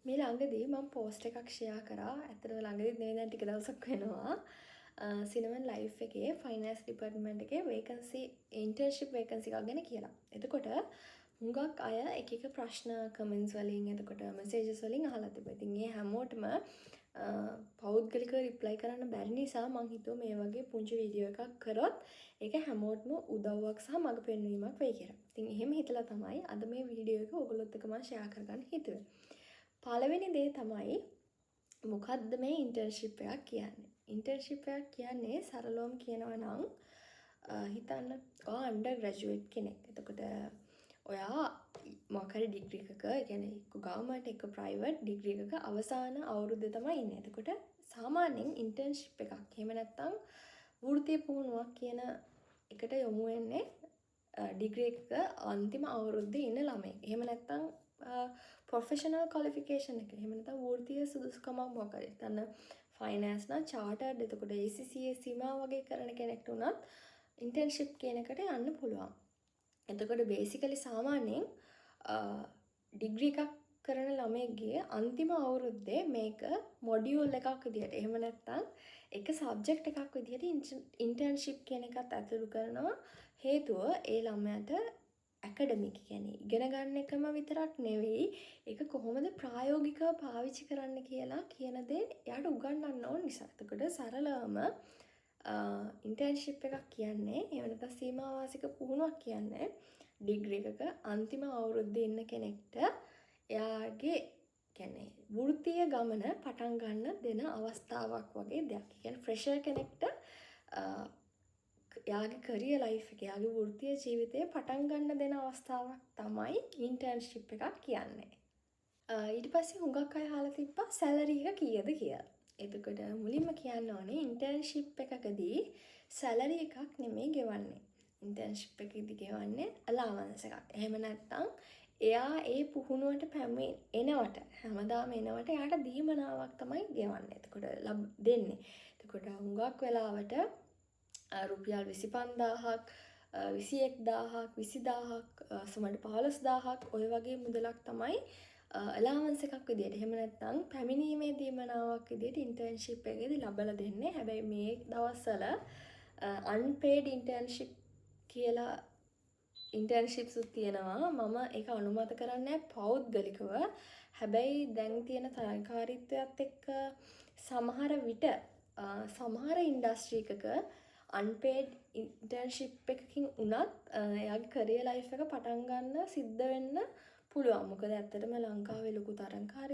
මේ ළඟදී මම පෝස්ට් එකක් ෂෙයා කරා. ඇත්තටම ළඟදී නෙවෙයි දැන් ටික දවසක් වෙනවා. සිනමන් ලයිෆ් එකේ ෆයිනෑන්ස් ඩිපාර්ට්මන්ට් එකේ වේකන්සි ඉන්ටර්න්ෂිප් වේකන්සි එකක් ගැන කියලා. එතකොට හුඟක් අය එක එක ප්‍රශ්න කමෙන්ට්ස් වලින් එතකොට මෙසේජස් වලින් අහලා තිබුණා. ඉතින් ඒ හැමෝටම පෞද්ගලිකව රිප්ලයි කරන්න බැරි නිසා මම හිතුවා මේ වගේ පුංචි වීඩියෝ එකක් කරොත් ඒක හැමෝටම උදව්වක් සහ මඟ පෙන්වීමක් වෙයි කියලා. ඉතින් එහෙම හිතලා තමයි අද මේ වීඩියෝ එක ඔයගොල්ලොත් එක්ක මම ෂෙයා කරගන්න හිතුවේ. පළවෙනි දේ තමයි මොකක්ද මේ ඉන්ටර්න්ෂිප් එකක් කියන්නේ. ඉන්ටර්න්ෂිප් එකක් කියන්නේ සරලවම කියනවා නම් හිතන්න ඔයා අන්ඩර් ග්‍රැජුවේට් කෙනෙක්. එතකොට ඔයා මොකක් හරි ඩිග්‍රී එකක, ඒ කියන්නේ එක්ක ගවර්න්මන්ට් එක්ක ප්‍රයිවට් ඩිග්‍රී එකක අවසාන අවුරුද්දේ තමයි ඉන්නේ. එතකොට සාමාන්‍යයෙන් ඉන්ටර්න්ෂිප් එකක් එහෙම නැත්නම් වෘත්තීය පුහුණුවක් කියන එකට යොමු වෙන්නේ ඩිග්‍රී එකක අන්තිම අවුරුද්දේ ඉන්න ළමයි. එහෙම නැත්නම් ප්‍රොෆෙෂනල් ක්වොලිෆිකේෂන් එක. එහෙම නැත්නම් වෘත්තීය සුදුසුකමක් මොකක්ද? හිතන්න ෆයිනෑන්ස් නම් චාටර්ඩ් එතකොට ACCA සීමා වගේ කරන කෙනෙක්ට උනත් ඉන්ටර්න්ෂිප් කියන එකට යන්න පුළුවන්. එතකොට බේසිකලි සාමාන්‍යයෙන් ඩිග්‍රී එකක් කරන ළමයෙක්ගේ අන්තිම අවුරුද්දේ මේක මොඩියුල් එකක් විදිහට එහෙම නැත්නම් එක සබ්ජෙක්ට් එකක් විදිහට ඉන්ටර්න්ෂිප් කියන එකත් ඇතුළු කරනවා. හේතුව ඒ ළමයාට ඇකඩමික් කියන්නේ ඉගෙන ගන්න එකම විතරක් නෙවෙයි ඒක කොහොමද ප්‍රායෝගිකව පාවිච්චි කරන්න කියලා කියන දේ එයාට උගන්වන්න ඕන නිසා. එතකොට සරලවම ඉන්ටර්න්ෂිප් එකක් කියන්නේ එහෙම නැත්නම් සීමා වාසික පුහුණුවක් කියන්නේ ඩිග්‍රී එකක අන්තිම අවුරුද්දේ ඉන්න කෙනෙක්ට එයාගේ කියන්නේ වෘත්තීය ගමන පටන් ගන්න දෙන අවස්ථාවක් වගේ දෙයක්. ඒ කියන්නේ ෆ්‍රෙෂර් කෙනෙක්ට එයාගේ කරියර් ලයිෆ් එක, එයාගේ වෘත්තීය ජීවිතය පටන් ගන්න දෙන අවස්ථාවක් තමයි ඉන්ටර්න්ෂිප් එකක් කියන්නේ. ඊට පස්සේ හුඟක් අය අහලා තිබ්බා සැලරි එක කීයද කියලා. එතකොට මුලින්ම කියන්න ඕනේ ඉන්ටර්න්ෂිප් එකකදී සැලරි එකක් නෙමෙයි ගෙවන්නේ. ඉන්ටර්න්ෂිප් එකකදී ගෙවන්නේ අලවන්ස් එකක්. එහෙම නැත්නම් එයා ඒ පුහුණුවට එනවට හැමදාම එනවට එයාට දීමනාවක් තමයි ගෙවන්නේ. එතකොට දෙන්නේ. එතකොට හුඟක් වෙලාවට රුපියල් 25000ක් 21000ක් 20000ක් සමහරට 15000ක් ඔය වගේ මුදලක් තමයි අලවන්ස් එකක් විදියට. එහෙම නැත්නම් පැමිණීමේ දීමනාවක් විදියට ඉන්ටර්න්ෂිප් එකේදී ලබලා දෙන්නේ. හැබැයි මේ දවස්වල අන්පේඩ් ඉන්ටර්න්ෂිප් කියලා ඉන්ටර්න්ෂිප්ස් තියෙනවා. මම ඒක අනුමත කරන්නේ පෞද්ගලිකව. හැබැයි දැන් තියෙන තරගකාරීත්වයත් එක්ක සමහර විට සමහර ඉන්ඩස්ට්‍රි එකක අන්පේඩ් ඉන්ටර්න්ෂිප් එකකින් උනත් එයාගේ කරියර් ලයිෆ් එක පටන් ගන්න සිද්ධ වෙන්න පුළුවන්. මොකද ඇත්තටම ලංකාවේ ලොකු තරගකාරී